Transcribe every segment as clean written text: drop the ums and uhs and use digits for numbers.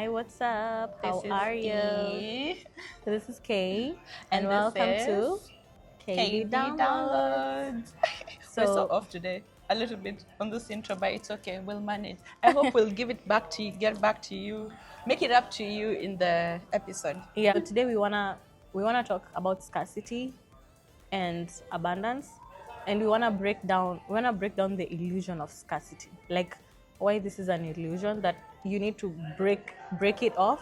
Hi, what's up? How This is are you? Dee, This is Kay, and and this welcome to is KD KD Downloads. Downloads. We're so So, off today, a little bit on this intro, but it's okay. We'll manage. I hope we'll give it back to you, get back to you, make it up to you in the episode. yeah, today we wanna talk about scarcity and abundance, and we wanna break down the illusion of scarcity, like why this is an illusion that you need to break it off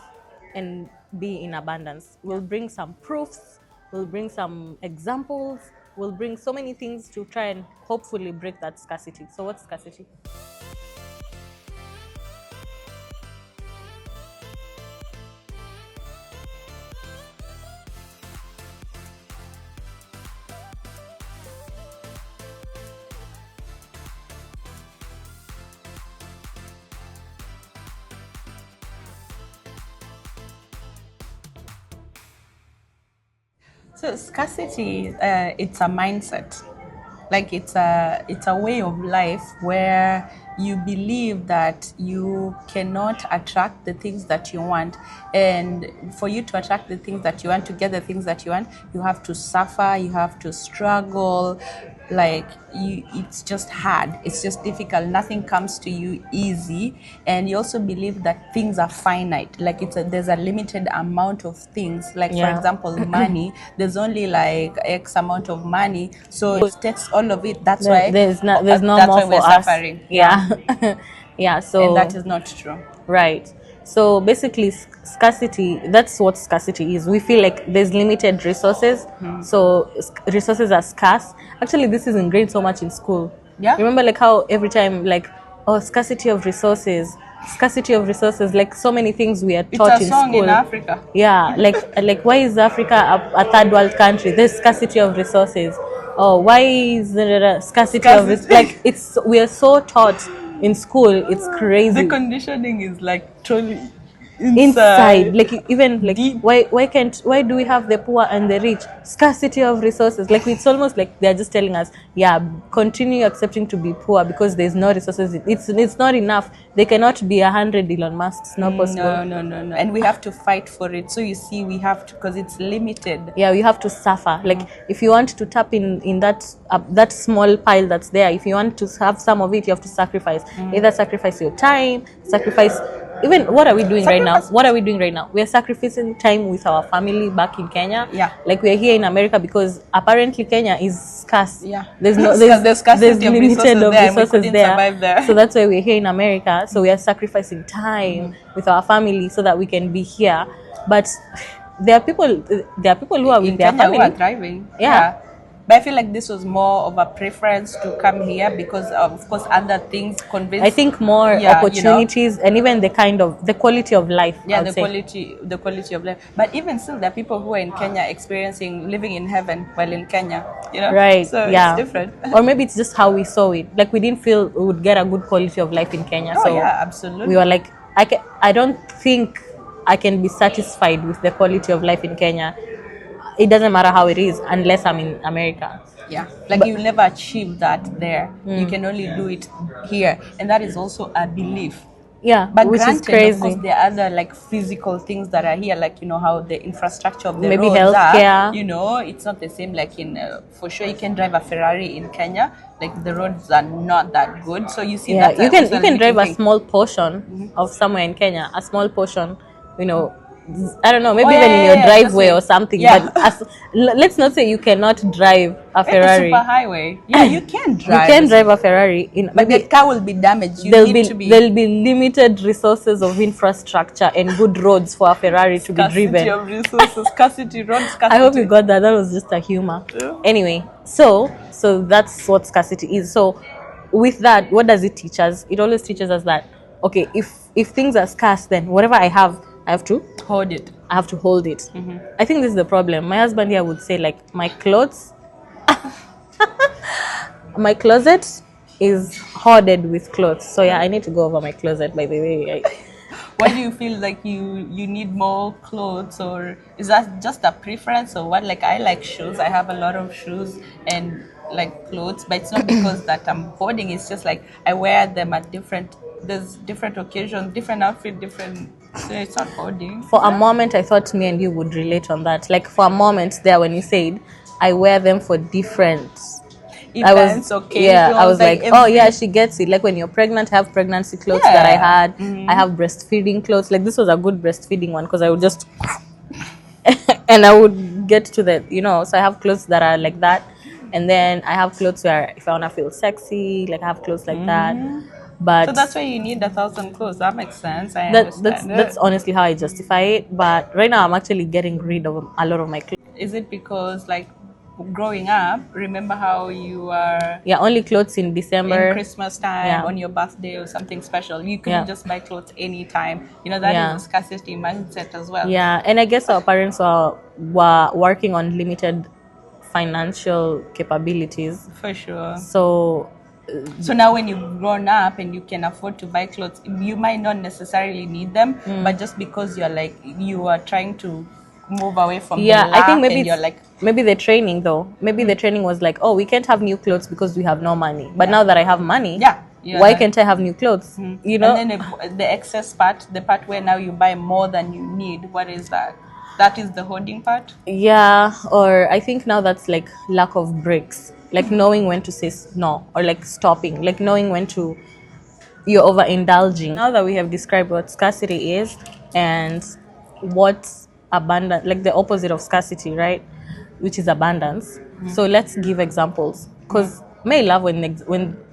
and be in abundance. We'll bring some proofs, we'll bring some examples, we'll bring so many things to try and hopefully break that scarcity. So what's scarcity? So scarcity, it's a mindset. Like it's a way of life where you believe that you cannot attract the things that you want, and for you to attract the things that you want, to get the things that you want, you have to suffer, you have to struggle. Like it's just hard, it's just difficult, nothing comes to you easy. And you also believe that things are finite, like there's a limited amount of things. Like for Yeah. example, money, there's only like X amount of money, so it takes all of it. That's why There's no that's more why we're for us. suffering. Yeah. Yeah, And that so is not true. right. So basically, scarcity, that's what scarcity is. We feel like there's limited resources. So resources are scarce. Actually, this is ingrained so much in school. Yeah. Remember, like how every time, like, oh, scarcity of resources, like so many things we are It's taught a in song school. in Africa. Yeah, like why is Africa a third world country? There's scarcity of resources. Oh, why is there a scarcity of Scarcity. like we are so taught in school, it's crazy. The conditioning is like truly Inside, like even like deep. why do we have the poor and the rich? Scarcity of resources. Like it's almost like they're just telling us, yeah, continue accepting to be poor because there's no resources. It's not enough. They cannot be 100 Elon Musks. Not possible. No. And we have to fight for it. So you see, we have to, because it's limited. Yeah, you have to suffer. Like if you want to tap in that small pile that's there, if you want to have some of it, you have to sacrifice. Either sacrifice your time, sacrifice. Even what are we doing right now? What are we doing right now? We are sacrificing time with our family back in Kenya. Yeah. Like we are here in America because apparently Kenya is scarce. Yeah. There's no There's scarcity of limited resources of there, and we resources couldn't there. survive there. So that's why we're here in America. So we are sacrificing time with our family so that we can be here. But there are people who are with In their Kenya family. who are thriving. Yeah. But I feel like this was more of a preference to come here because of course other things convince. I think more opportunities and even the quality of life. Yeah, the quality of life. But even still, there are people who are in Kenya experiencing living in heaven while in Kenya. Right. So yeah. it's different. Or maybe it's just how we saw it. Like we didn't feel we would get a good quality of life in Kenya. Oh so yeah, absolutely. we were like, I don't think I can be satisfied with the quality of life in Kenya. It doesn't matter how it is unless I'm in America. Yeah, like you'll never achieve that there. You can only do it here, and that is also a belief. Yeah, But which granted, is crazy. of course, there are other like physical things that are here, like how the infrastructure of the Maybe roads healthcare. are. It's not the same. Like for sure, you can drive a Ferrari in Kenya. Like the roads are not that good, so you see Yeah, that you can drive a small portion of somewhere in Kenya, a small portion, I don't know, maybe even in your driveway or something. Yeah. But let's not say you cannot drive a Ferrari. Super highway. Yeah, you can drive. You can drive a Ferrari. But the car will be damaged. There'll be limited resources of infrastructure and good roads for a Ferrari to be driven. Scarcity of resources, scarcity, road scarcity. I hope you got that. That was just a humor. Yeah. Anyway, so that's what scarcity is. So with that, what does it teach us? It always teaches us that, okay, if things are scarce, then whatever I have to hold it. I have to hold it. I think this is the problem. My husband here would say, like, my clothes, my closet is hoarded with clothes. So yeah, I need to go over my closet, by the way. Why do you feel like you need more clothes, or is that just a preference, or what? Like I like shoes. I have a lot of shoes and like clothes, but it's not because that I'm hoarding. It's just like I wear them at there's different occasions, different outfit, different So it's not hoarding. For a moment, I thought me and you would relate on that. Like for a moment there, when you said I wear them for different Events, occasions, I was like like, oh yeah, every. she gets it. Like when you're pregnant, I have pregnancy clothes that I Yeah. had. I have breastfeeding clothes. Like this was a good breastfeeding one because I would just and I would get to the, so I have clothes that are like that. And then I have clothes where if I want to feel sexy, like I have clothes like that. So But that's why you need 1,000 clothes. That makes sense. I that's understand that's it. honestly how I justify it. But right now I'm actually getting rid of a lot of my clothes. Is it because, like, growing up, remember how you are Yeah, only clothes in in December. Christmas time, Yeah. on your birthday or something special? You couldn't Yeah. just buy clothes anytime. That is Yeah. a scarcity mindset as well. Yeah, and I guess our parents were working on limited financial capabilities. For sure. So So now when you've grown up and you can afford to buy clothes, you might not necessarily need them, but just because you are trying to move away from the yeah, I think lack and you're like, maybe the training though. Maybe the training was like, oh, we can't have new clothes because we have no money. But now that I have money, yeah, you're why like, can't I have new clothes? You and know? then the excess part, the part where now you buy more than you need, what is that? That is the hoarding part? Yeah, or I think now that's like lack of breaks. Like knowing when to say no or like stopping, like knowing when to you're overindulging. Now that we have described what scarcity is and what's abundant, like the opposite of scarcity, right? Which is abundance. So let's give examples. Because may love when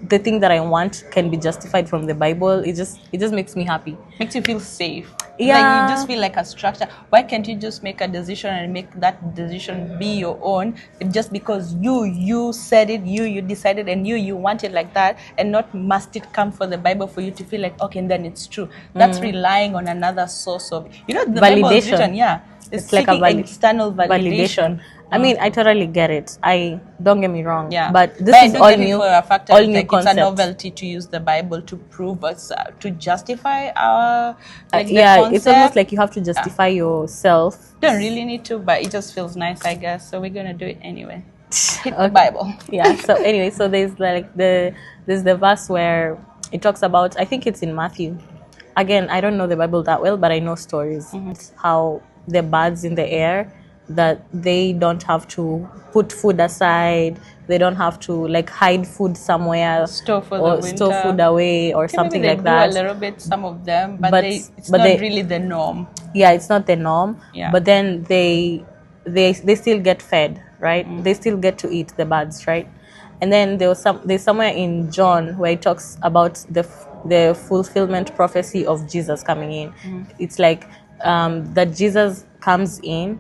the thing that I want can be justified from the Bible. It just makes me happy. Makes you feel safe. Like you Yeah. just feel like a structure. Why can't you just make a decision and make that decision be your own, just because you said it, you decided, and you want it like that, and not must it come from the Bible for you to feel like, okay, and then it's true. That's relying on another source of, the Bible is Validation. written, yeah, it's It's like a seeking external validation. I mean, I totally get it. I don't get me wrong. Yeah, But this I is do all get it new, for a factor. all It's new like it's a concept. novelty to use the Bible to prove us, to justify our, like, the Yeah, concept. it's almost like you have to justify yourself. Don't really need to, but it just feels nice, I guess. So we're gonna do it anyway. Hit the Bible. Yeah. So anyway, so there's the verse where it talks about. I think it's in Matthew. Again, I don't know the Bible that well, but I know stories. How the birds in the air, that they don't have to put food aside. They don't have to like hide food somewhere Store for or the store winter. food away or Okay, something maybe they like do a that. little bit, some of them, but, But- it's but not they- really the norm. Yeah, it's not the norm. Yeah. But then they still get fed, right? They still get to eat the birds, right? And then there's somewhere in John where it talks about the fulfillment prophecy of Jesus coming in. It's like that Jesus comes in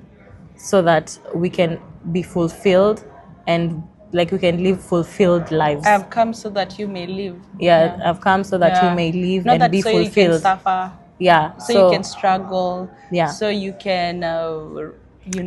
so that we can be fulfilled and like we can live fulfilled lives. I have come so that you may live. Yeah, I've come so that you may live Not and that be so you can fulfilled. suffer, Yeah, so you can struggle. Yeah. So you can,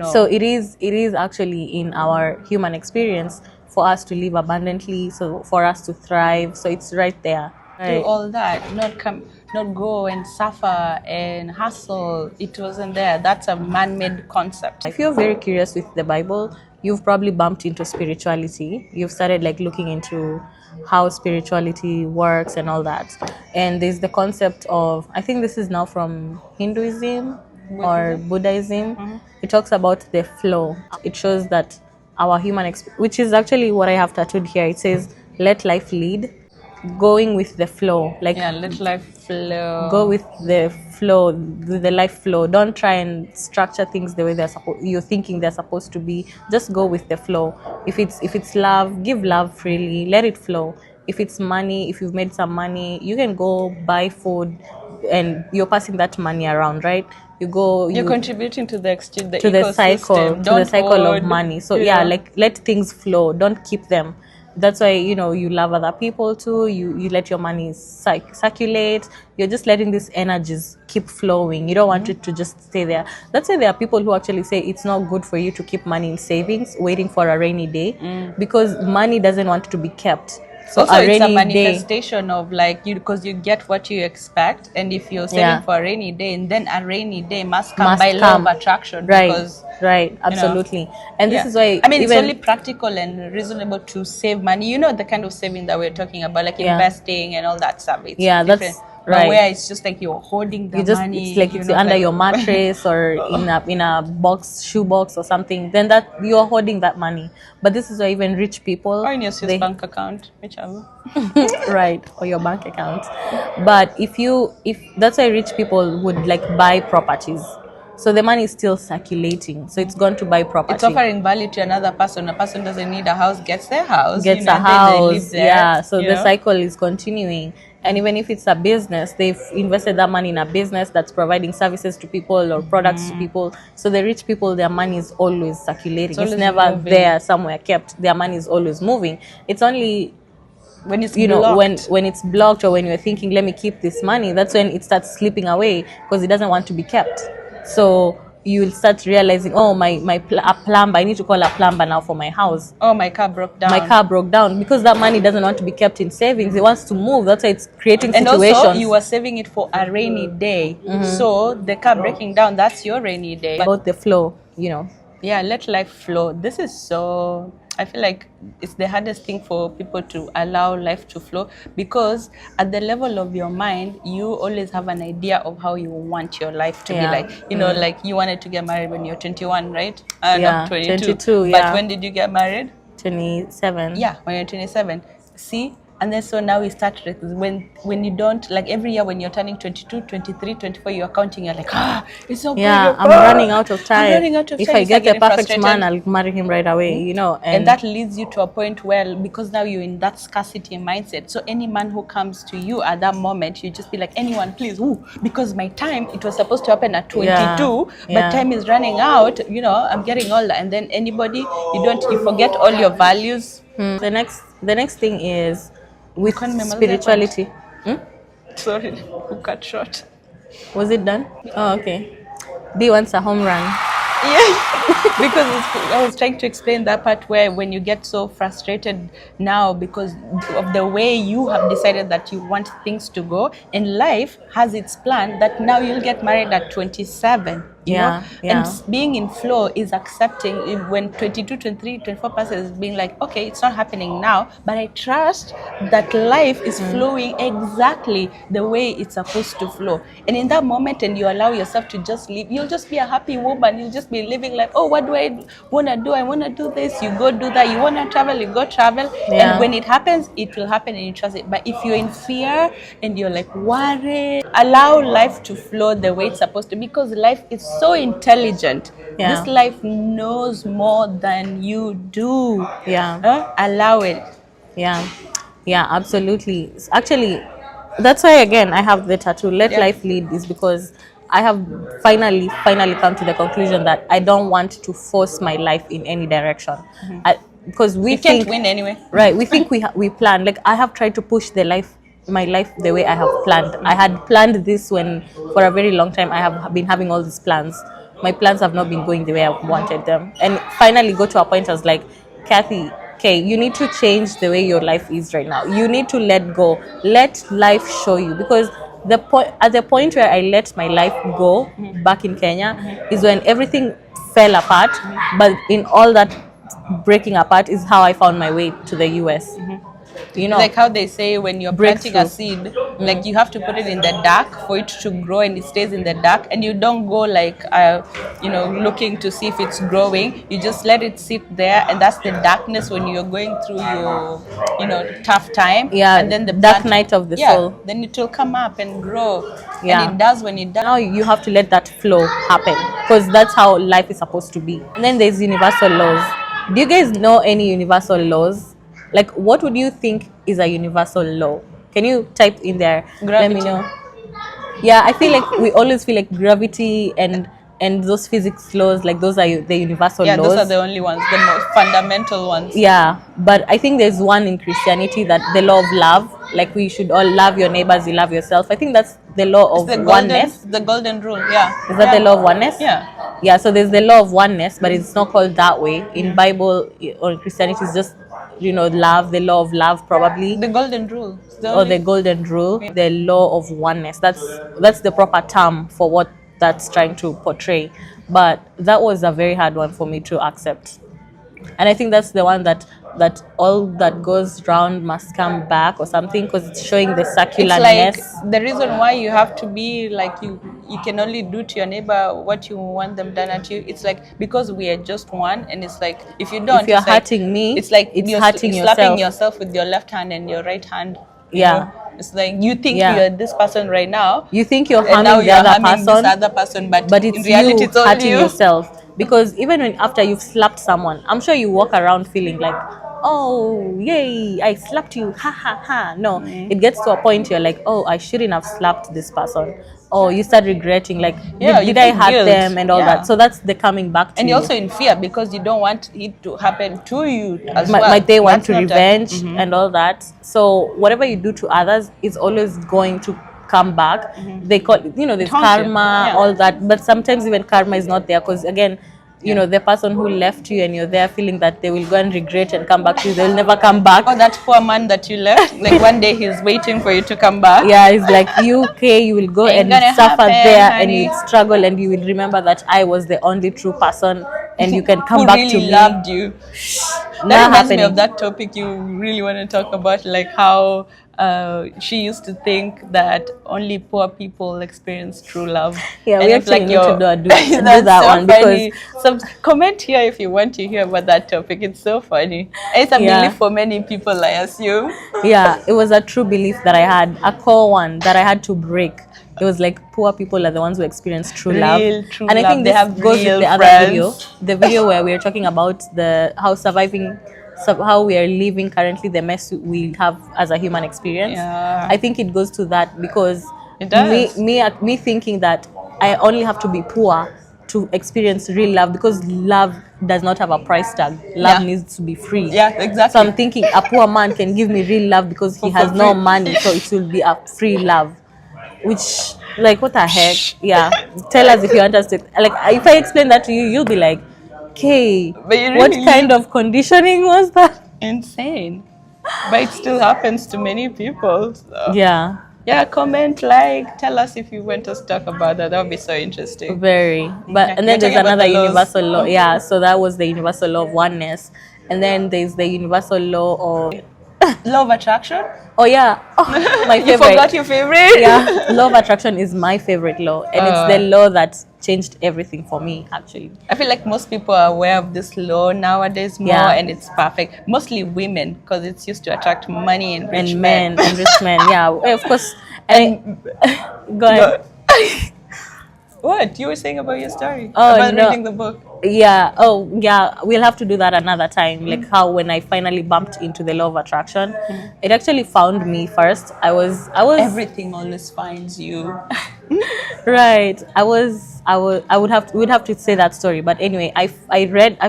So it is actually in our human experience for us to live abundantly, so for us to thrive. So it's right there. do all that, not go and suffer and hustle. It wasn't there. That's a man-made concept. If you're very curious with the Bible, you've probably bumped into spirituality. You've started like looking into how spirituality works and all that. And there's the concept of, I think this is now from Hinduism or Buddhism. It talks about the flow. It shows that our human, which is actually what I have tattooed here. It says, "Let life lead." Going with the flow, like Yeah, let life flow. go with the flow, with the life flow. Don't try and structure things the way you're thinking they're supposed to be. Just go with the flow. If it's love, give love freely, let it flow. If it's money, if you've made some money, you can go buy food and you're passing that money around, right? You're contributing to the to the cycle, of hoard, money. So yeah, like let things flow, don't keep them. That's why you love other people too. You let your money circulate. You're just letting these energies keep flowing. You don't want it to just stay there. That's why there are people who actually say it's not good for you to keep money in savings waiting for a rainy day, because money doesn't want to be kept. So also, it's a rainy day, manifestation of like you, because you get what you expect, and if you're saving Yeah. for a rainy day, and then a rainy day must come Must by law of come. attraction, right, because absolutely. And this yeah. is why I mean, it's even only practical and reasonable to save money. The kind of saving that we're talking about, like Yeah. investing and all that stuff. It's Yeah, different. But where it's just like you're holding the money. It's like it's under your mattress or in a box, shoe box or something. Then that you're holding that money. But this is where even rich people, or in your Swiss bank account, whichever. right, or your bank account. But if that's why rich people would like buy properties. So the money is still circulating. So it's gone to buy property. It's offering value to another person. A person doesn't need a house, gets their house. Gets a house. Yeah. So the cycle is continuing. And even if it's a business, they've invested that money in a business that's providing services to people or products to people. So the rich people, their money is always circulating. It's never moving there somewhere kept. Their money is always moving. It's only when it's when it's blocked or when you're thinking, let me keep this money, that's when it starts slipping away because it doesn't want to be kept. So you'll start realizing, oh, a plumber, I need to call a plumber now for my house. Oh, my car broke down. My car broke down because that money doesn't want to be kept in savings. It wants to move. That's why it's creating situations. And also, you are saving it for a rainy day. So the car breaking down, that's your rainy day. About the flow, Yeah, let life flow. This is so... I feel like it's the hardest thing for people to allow life to flow, because at the level of your mind, you always have an idea of how you want your life to be like. Like you wanted to get married when you're 21, right? Not 22. But when did you get married? 27. Yeah, when you're 27. See? And then so now we start when you don't, like every year when you're turning 22, 23, 24, you're counting, you're like, it's so big. I'm running out of time. If I get the perfect man, I'll marry him right away, And that leads you to a point where, because now you're in that scarcity mindset, so any man who comes to you at that moment, you just be like, anyone, please, because my time, it was supposed to happen at 22, but time is running out, I'm getting older. And then anybody, you forget all your values. The next thing is with spirituality. Sorry, who cut short? Was it done? Oh, okay. D wants a home run. Yeah, because I was trying to explain that part where when you get so frustrated now because of the way you have decided that you want things to go, and life has its plan that now you'll get married at 27. Yeah. And being in flow is accepting when 22, 23, 24% is being like, okay, it's not happening now, but I trust that life is flowing exactly the way it's supposed to flow. And in that moment, and you allow yourself to just live, you'll just be a happy woman. You'll just be living like, oh, what do I want to do? I want to do this. You go do that. You want to travel, you go travel. Yeah. And when it happens, it will happen and you trust it. But if you're in fear and you're like worried, allow life to flow the way it's supposed to, because life is so intelligent. Yeah. This life knows more than you do. Yeah. Allow it. Yeah, absolutely. Actually, that's why again I have the tattoo. Let life lead, is because I have finally come to the conclusion that I don't want to force my life in any direction. Because we can't win anyway. Right? We think we plan. Like I have tried to push my life the way I have planned. I had planned this when for a very long time I have been having all these plans. My plans have not been going the way I wanted them, and finally got to a point I was like, Kathy, okay, you need to change the way your life is right now. You need to let go. Let life show you, because at the point where I let my life go back in Kenya is when everything fell apart. But in all that breaking apart is how I found my way to the US. Like how they say when you're planting a seed, like you have to put it in the dark for it to grow, and it stays in the dark, and you don't go like looking to see if it's growing. You just let it sit there, and that's the darkness when you're going through your tough time. And then the dark night of the soul. Then it will come up and grow. And it does when it does. Now you have to let that flow happen, because that's how life is supposed to be. And then there's universal laws. Do you guys know any universal laws? Like, what would you think is a universal law? Can you type in there? Gravity. Let me know. Yeah, I feel like we always feel like gravity and those physics laws, like those are the universal laws. Yeah, those are the only ones, the most fundamental ones. Yeah, but I think there's one in Christianity, that the law of love. Like, we should all love your neighbors, you love yourself. I think that's the law of oneness. The golden rule, yeah. Is that the law of oneness? Yeah. Yeah, so there's the law of oneness, but it's not called that way. In Bible or in Christianity, it's just, love, the law of love, probably. The golden rule. The golden rule, the law of oneness. That's the proper term for what that's trying to portray. But that was a very hard one for me to accept. And I think that's the one that that all that goes round must come back or something, because it's showing the It's like circularness. the reason why you have to be like you can only do to your neighbor what you want them done at you. It's like because we are just one, and it's like if you don't, If you're it's like hurting me, it's like it's you're hurting slapping yourself. yourself with your left hand and your right hand. Yeah. It's like you think Yeah. you're this person right now, You think you're and now harming the you're other harming this person, other person, but but in it's reality, you it's all hurting you. yourself. Because even when after you've slapped someone, I'm sure you walk around feeling like, oh, yay, I slapped you, ha ha ha. No, it gets to a point you're like, oh, I shouldn't have slapped this person. Oh, you start regretting, like, Yeah, you did I feel hurt guilt. them and all Yeah. that. So that's the coming back to And you. you're also in fear because you don't want it to happen to you as well. Might they want That's to not revenge and all that. So whatever you do to others is always going to come back. They call it, there's haunts you. karma, Yeah. all that, but sometimes even karma is not there, because again, the person who left you and you're there feeling that they will go and regret and come back to you, they'll never come back. Oh, that poor man that you left. Like one day he's waiting for you to come back. Yeah, it's like you will go Ain't and gonna suffer happen, there, honey. and you'll struggle, and you will remember that I was the only true person, and you can come Who back really to me. loved you. Not That reminds me happening. of that topic you really want to talk about, like how she used to think that only poor people experience true love. Yeah, And we it's actually need to do that's that so one, funny. because Some comment here if you want to hear about that topic. It's so funny. It's a Yeah. belief for many people, I assume. yeah, it was a true belief that I had, a core one that I had to break. It was like poor people are the ones who experience true love. True And I love. think They this have goes with real the other friends. the video where we are talking about how we are living currently, the mess we have as a human experience. Yeah. I think it goes to that, because It does. me thinking that I only have to be poor to experience real love, because love does not have a price tag. Love Yeah. needs to be free. Yeah, exactly. So I'm thinking a poor man can give me real love because he For has no free. money, so it will be a free love. Which, like, what the heck? Yeah. Tell us if you understand. Like, if I explain that to you, you'll be like, okay, But you what really kind of conditioning was that? Insane. But it still happens to many people. So. Yeah, Yeah, comment, like, tell us if you want us to talk about that. That would be so interesting. very. But Okay. and You're then there's talking about another the laws. universal law. Okay. Yeah, so that was the universal law of oneness, and then there's the universal law of Law of attraction? oh yeah, my You favorite. forgot your favorite? Yeah, law of attraction is my favorite law, and it's the law that changed everything for me, actually. I feel like most people are aware of this law nowadays more, Yeah. and it's perfect. Mostly women, because it's used to attract money and rich And men and rich men, yeah, of course. And go ahead. What? You were saying about your story? Oh, about no. reading the book? Yeah. Oh, yeah. We'll have to do that another time. Like how when I finally bumped into the law of attraction, it actually found me first. I was Everything always finds you. right. We'd have to say that story. But anyway, I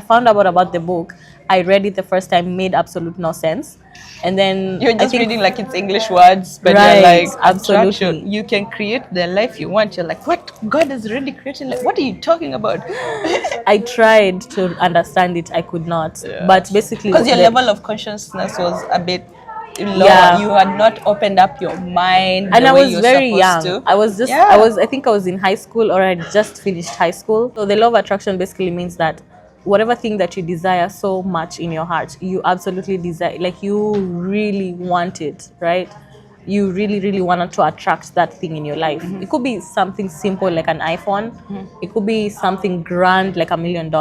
found out about the book. I read it the first time, made absolute no sense. And then You're I just think- reading like it's English words, but Right, you're like, absolutely. attraction. You can create the life you want. You're like, what? God has already created. Like, what are you talking about? I tried to understand it. I could not. But basically, Because your the- level of consciousness was a bit lower. Yeah. You had not opened up your mind and the I way was you're very young. supposed to. I was just Yeah. I think I was in high school, or I just finished high school. So the law of attraction basically means that whatever thing that you desire so much in your heart, you absolutely desire, like you really want it, right? You really, really wanted to attract that thing in your life. It could be something simple like an iPhone. It could be something grand like $1 million.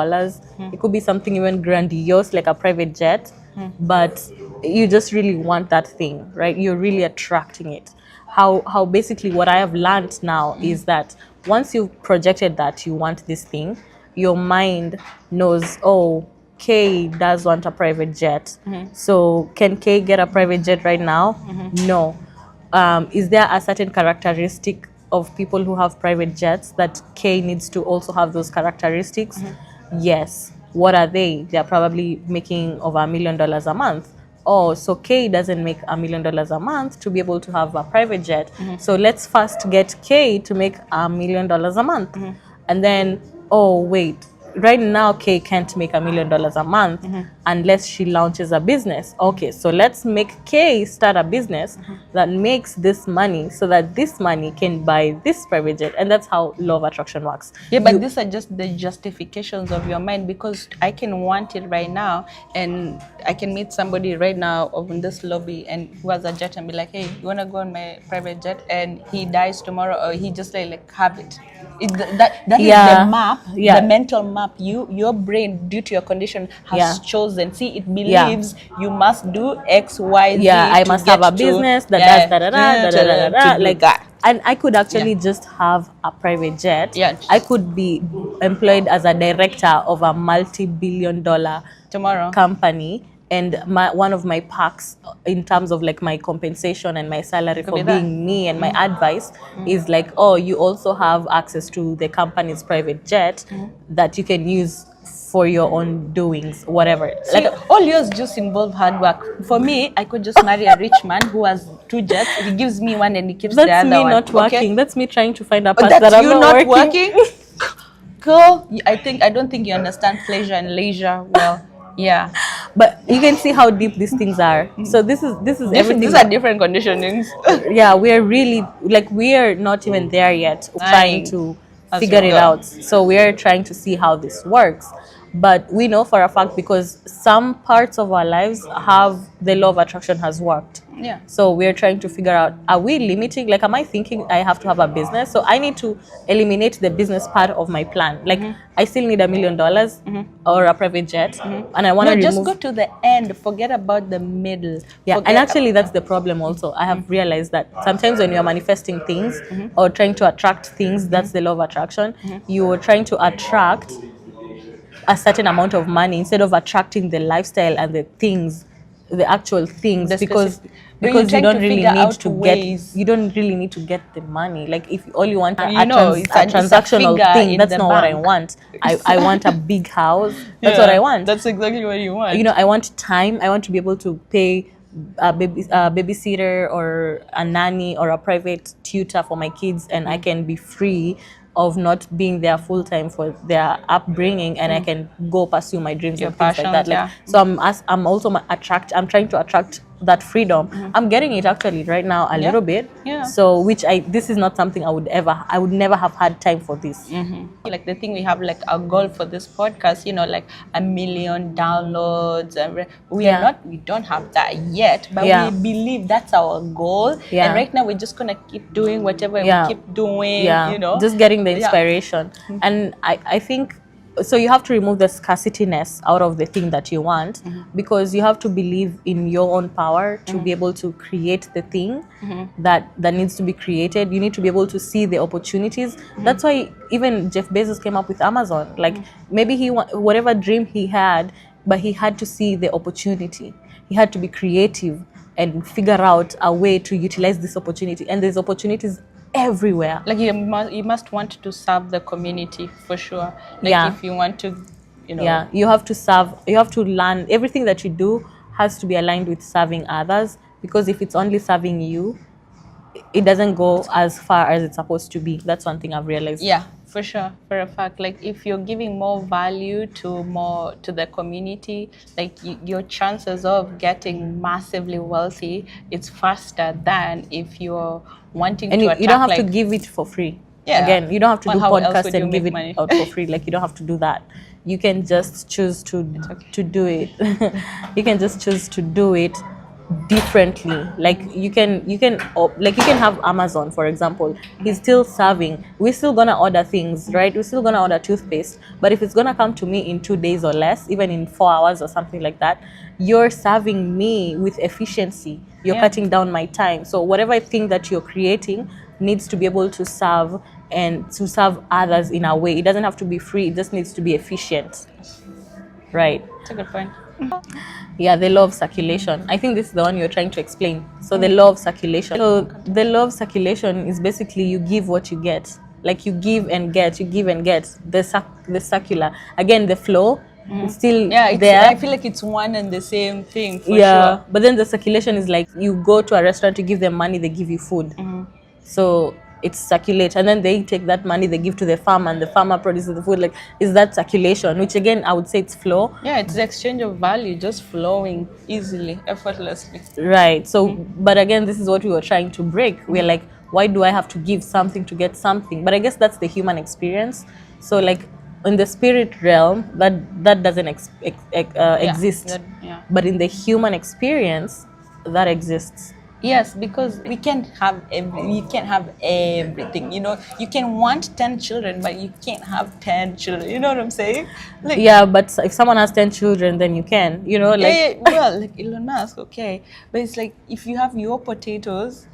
It could be something even grandiose like a private jet. But you just really want that thing, right? You're really attracting it. How basically what I have learned now is that once you've projected that you want this thing, your mind knows, oh, Kay does want a private jet. So can Kay get a private jet right now? No. Is there a certain characteristic of people who have private jets that Kay needs to also have those characteristics? Yes. What are they? They're probably making over $1 million a month. Oh, so Kay doesn't make $1 million a month to be able to have a private jet. So let's first get Kay to make $1 million a month. And then, oh, wait, right now Kay can't make $1 million a month. unless she launches a business. Okay, so let's make K start a business that makes this money so that this money can buy this private jet. And that's how law of attraction works. Yeah, but these are just the justifications of your mind, because I can want it right now, and I can meet somebody right now in this lobby and who has a jet and be like, hey, you want to go on my private jet? And he dies tomorrow, or he just like have it. That is Yeah. the map, Yeah. the mental map your brain, due to your condition, has Yeah. chosen. See, it believes you must do X, Y, Z. Yeah, I to must get have a to- business that yeah, does da da da da da da da, to do like that. and I could actually just have a private jet. Yeah. I could be employed as a director of a multi-billion-dollar Tomorrow. company, and one of my perks in terms of like my compensation and my salary for be that. being me and my advice is like, oh, you also have access to the company's private jet that you can use for your own doings, whatever. See, all yours just involve hard work. For me, I could just marry a rich man who has 2 jets. He gives me one and he keeps the That's other me one. not working. Okay? That's me trying to find a But path that's that I'm you not not working. working. Girl, I don't think you understand pleasure and leisure well. Yeah. But you can see how deep these things are. So this is everything. These are different conditionings. Yeah, we're really like we're not even there yet, trying to As figure we it go. out. So we're trying to see how this works. But we know for a fact, because some parts of our lives have the law of attraction has worked. Yeah. So we're trying to figure out, are we limiting? Like, am I thinking I have to have a business? So I need to eliminate the business part of my plan. Like, I still need $1 million or a private jet, and I want to No, just remove. go to the end. Forget about the middle. Yeah, Forget and actually that's the problem also. I have realized that sometimes when you're manifesting things or trying to attract things, that's the law of attraction. You're trying to attract a certain amount of money instead of attracting the lifestyle and the things, the actual things, The because specific- But because you you're trying don't to really figure need out to ways. get, you don't really need to get the money. Like if all you want You know, it's a a transactional figure thing, in that's the not what I bank. want. I want a big house. That's what I want. That's exactly what you want. You know, I want time. I want to be able to pay a babysitter or a nanny or a private tutor for my kids, and I can be free of not being there full time for their upbringing, and I can go pursue my dreams Your and things like that. passions, Like, yeah. so I'm also I'm trying to attract that freedom. I'm getting it actually right now a little bit. Yeah. So this is not something I would never have had time for this. Like the thing we have, like our goal for this podcast, you know, like 1 million downloads, and we don't have that yet, but Yeah. we believe that's our goal. Yeah. And right now we're just gonna keep doing whatever Yeah. we keep doing. Yeah, You know, just getting the Yeah. inspiration. And I think so you have to remove the scarcityness out of the thing that you want, because you have to believe in your own power to be able to create the thing that needs to be created. You need to be able to see the opportunities. That's why even Jeff Bezos came up with Amazon. Like maybe whatever dream he had, but he had to see the opportunity. He had to be creative and figure out a way to utilize this opportunity, and there's opportunities everywhere. like you must want to serve the community for sure. Like Yeah. if you want to, you know. Yeah, you have to serve, you have to learn. Everything that you do has to be aligned with serving others, because if it's only serving you, it doesn't go as far as it's supposed to be. That's one thing I've realized. Yeah, for sure, for a fact. Like if you're giving more value to the community, like your chances of getting massively wealthy, it's faster than if you're wanting And to you attract, don't have to like, give it for free. Yeah. Again, you don't have to Well, do how else podcast would you and give make it money? out for free. Like you don't have to do that. You can just choose to do it. You can just choose to do it differently. Like you can have Amazon, for example. He's still serving. We're still gonna order things, right? We're still gonna order toothpaste, but if it's gonna come to me in 2 days or less, even in 4 hours or something like that, you're serving me with efficiency. You're Yeah. cutting down my time. So whatever thing that you're creating needs to be able to serve, and to serve others in a way. It doesn't have to be free. It just needs to be efficient, right? That's a good point. Yeah, the law of circulation. I think this is the one you're trying to explain. So the law of circulation. So the law of circulation is basically you give what you get. Like you give and get, you give and get. The circular. Again, the flow is still there. I feel like it's one and the same thing for Yeah, sure. but then the circulation is like you go to a restaurant, you give them money, they give you food. So it circulates, and then they take that money, they give to the farmer, and the farmer produces the food. Like, is that circulation? Which again, I would say it's flow. Yeah, it's the exchange of value just flowing easily, effortlessly. Right. So, but again, this is what we were trying to break. We're like, why do I have to give something to get something? But I guess that's the human experience. So, like, in the spirit realm, that doesn't exist. Yeah. But in the human experience, that exists. Yes, because we can't have everything. You know, you can want 10 children, but you can't have 10 children. You know what I'm saying? Like, Yeah, but if someone has 10 children, then you can, you know, like, yeah, well, like Elon Musk, okay. But it's like if you have your potatoes,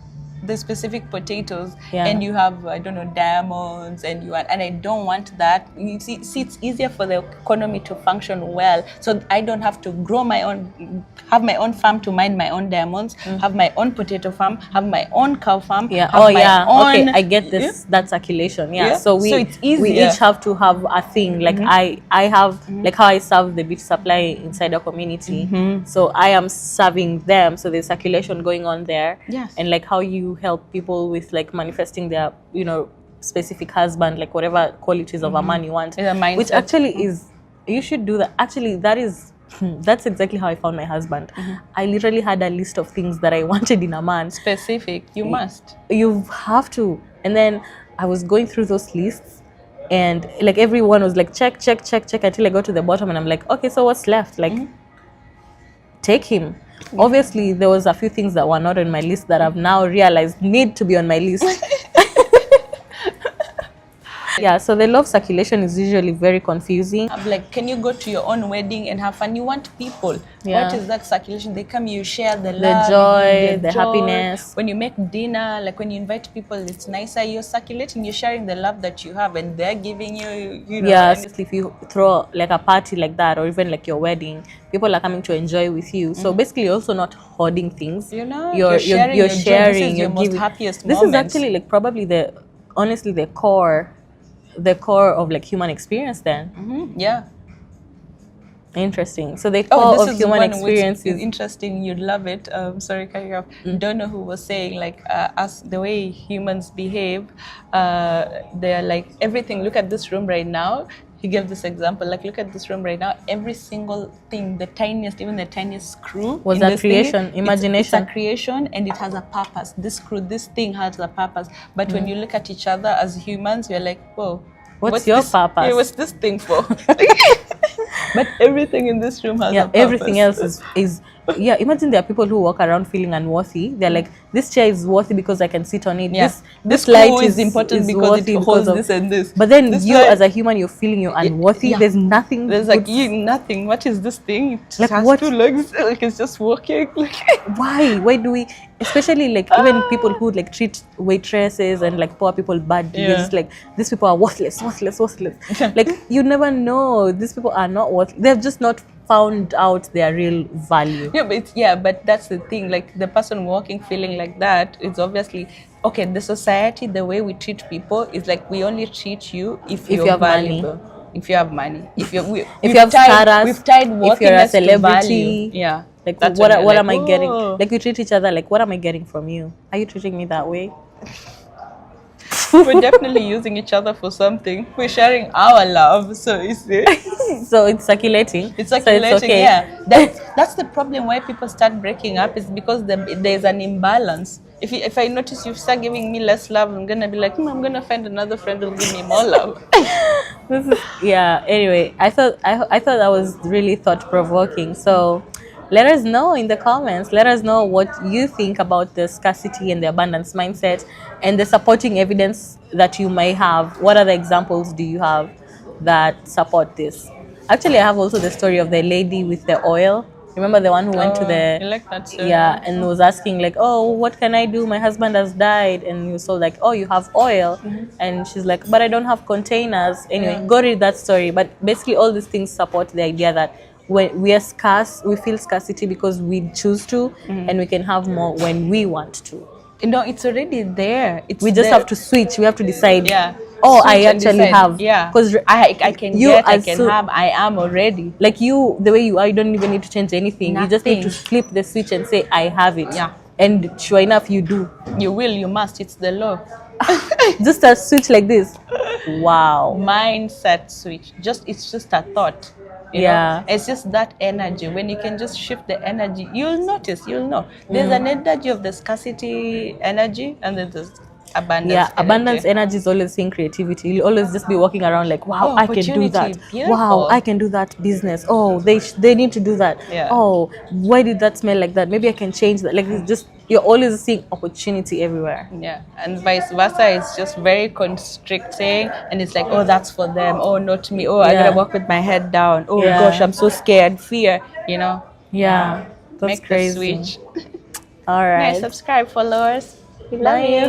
the specific potatoes, Yeah. and you have, I don't know, diamonds, and I don't want that. You see, it's easier for the economy to function well. So I don't have to have my own farm to mine my own diamonds, have my own potato farm, have my own cow farm. yeah. have Oh, my yeah. own- Okay, I get this. That circulation. Yeah. Yeah. So So it's we easier. each have to have a thing. Like I have like how I serve the beach supply inside our community. So I am serving them. So there's circulation going on there. Yes. And like how you help people with like manifesting their, you know, specific husband, like whatever qualities of a man you want. It's a mindset. Which actually is, you should do that. Actually, that is. That's exactly how I found my husband. I literally had a list of things that I wanted in a man. Specific, you must. You have to. And then I was going through those lists, and like everyone was like check until I got to the bottom, and I'm like, okay, so what's left? Like, take him. Obviously, there was a few things that were not on my list that I've now realized need to be on my list. Yeah, so the love circulation is usually very confusing. I'm like, can you go to your own wedding and have fun? You want people. Yeah. What is that circulation? They come, you share the love, joy, the happiness. When you make dinner, like when you invite people, it's nicer. You're circulating, you're sharing the love that you have, and they're giving you, you know. Yeah, and especially if you throw like a party like that, or even like your wedding, people are coming to enjoy with you. So basically, you're also not hoarding things. You know, you're sharing, your joy. This is you're your most giving. happiest This moments. is actually like probably honestly the core of like human experience. Then Yeah. interesting. So the core of human experience is is interesting. You'd love it. Sorry, carry off. Don't know who was saying like us the way humans behave. They're like everything. Look at this room right now. He gave this example. Like, look at this room right now. Every single thing, the tiniest, even the tiniest screw, Was in a this creation, thing, imagination. It's a creation, and it has a purpose. This screw, this thing has a purpose. But when you look at each other as humans, we're like, whoa. What's your purpose? Yeah, what's this thing for? But everything in this room has a purpose. Everything else is yeah. Imagine there are people who walk around feeling unworthy. They're like, this chair is worthy because I can sit on it. Yeah. This screw light is important because worthy it holds of this and this. But then This you light- as a human, you're feeling you're unworthy. Yeah. There's nothing. There's like nothing. What is this thing? It Like, has what? 2 legs. Like it's just walking. Like Why do we, especially like even people who like treat waitresses and like poor people badly? Yeah. They're just like, these people are worthless. Like, you never know, these people are not worth. They've just not found out their real value. but that's the thing. Like the person walking feeling like that is obviously okay. The society, the way we treat people is like we only treat you if you you're have money. valuable. If you have money, if you have status, we've tied if you're a worthiness to celebrity, value. Yeah, Like, That's what when you're what like, am I getting? "Whoa." Like, we treat each other like, what am I getting from you? Are you treating me that way? We're definitely using each other for something. We're sharing our love, so it's So it's circulating. it's So circulating. it's okay. Yeah, that's the problem why people start breaking up is because there's an imbalance. If I notice you start giving me less love, I'm gonna be like, I'm gonna find another friend who'll give me more love. Yeah. Anyway, I thought that was really thought provoking. So let us know in the comments. Let us know what you think about the scarcity and the abundance mindset and the supporting evidence that you may have. What other examples do you have that support this? Actually, I have also the story of the lady with the oil. Remember the one who went to the... You like that story? Yeah, and was asking like, oh, what can I do? My husband has died. And he was told like, oh, you have oil. And she's like, but I don't have containers. Anyway, go read that story. But basically all these things support the idea that when we are scarce, we feel scarcity because we choose to, and we can have more when we want to. No, it's already there. We just have to switch. We have to decide. Yeah. Oh, Switch I and actually decide. have. Yeah. Because I can have. I am already. Like you, the way you are, you don't even need to change anything. You just need to Nothing. flip the switch and say, I have it. Yeah. And sure enough, you do. You will. You must. It's the law. Just a switch like this. Wow. Mindset switch. It's just a thought. Yeah. It's just that energy. When you can just shift the energy, you'll notice, you'll know. There's an energy of the scarcity energy, and then there's abundance Yeah, energy. abundance energy is always seeing creativity. You'll always just be walking around like, wow, Oh, I can do that. opportunity, beautiful. Wow, I can do that business. Oh, they need to do that. Yeah. Oh, why did that smell like that? Maybe I can change that. Like, it's just, you're always seeing opportunity everywhere. Yeah, and vice versa. It's just very constricting, and it's like, oh, that's for them. Oh, not me. Oh, I Yeah. gotta walk with my head down. Oh Yeah. gosh, I'm so scared. Fear. Yeah, that's Make crazy. the switch. All right. Guys, subscribe, followers. We love Bye. you.